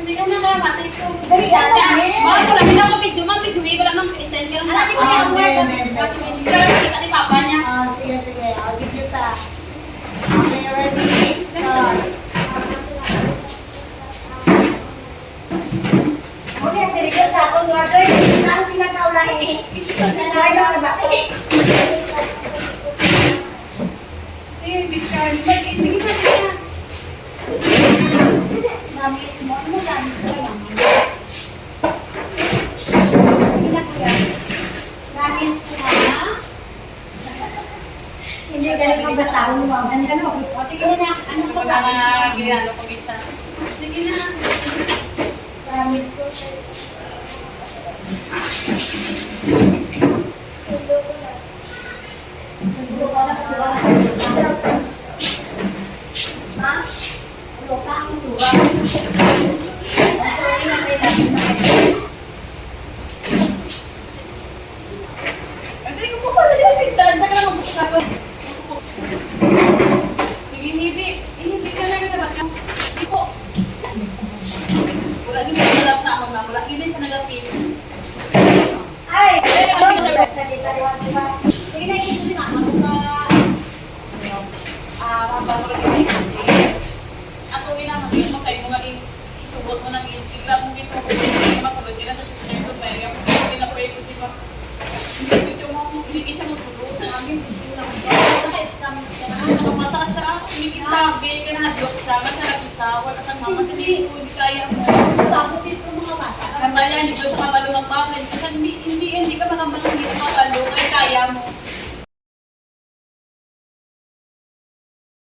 Hindi ka na kaya mati ko. Dali, Bakit wala din ako video, ma'am. Video, wala ma'am. I-send ka lang. Ano, sige, Ah, ako okay, nga. okay. Sige, kita ni papa niya. Sige, sige. I'll give you that. Okay, ready? Start. Okay, very good sa atong mga Joy. Ano pinakaulahin eh? Ay, mga bati. Eh, big car. Bigyan na siya. Promise mo. Ano promise ko lang? Promise ko na. Hindi ka na magbasahon mo. Ano ka na mabuto? Sige na. Ano pa Wala promise ko na lang? ginano ko kita. Sige na. Promise ko. Siguro ka na kasi wala ka. Ha? Wala ka ang suwa. So, inatay natin makikita. Hindi ko po pala siya pintan. Saka lang magbukapos. Sige, Nibi. Nibi ka na kita ba? Hindi po. Wala din siya nalap na ako na. Wala din siya nag-apis. Ay! Sige na, iso si mama. Kung Mapapagod din yung hindi. Ako ginamagin mo kayo mga isugot mo na bigla mo dito. Hindi makulod yun sa sister ko. Kaya yung pinapray ko dito. Hindi kita mo tulog sa amin. naka-exam siya. Nakamasa ka siya. Hindi kita sabi. Kinahadlok siya. Kasi nag-isa. Wala kang mama. Hindi kaya mo. Tapos dito mga bata. Kamaya, hindi ko siya kapalo ng bakit. Kasi hindi ka makamang hindi ka kapalo. Kaya kaya mo.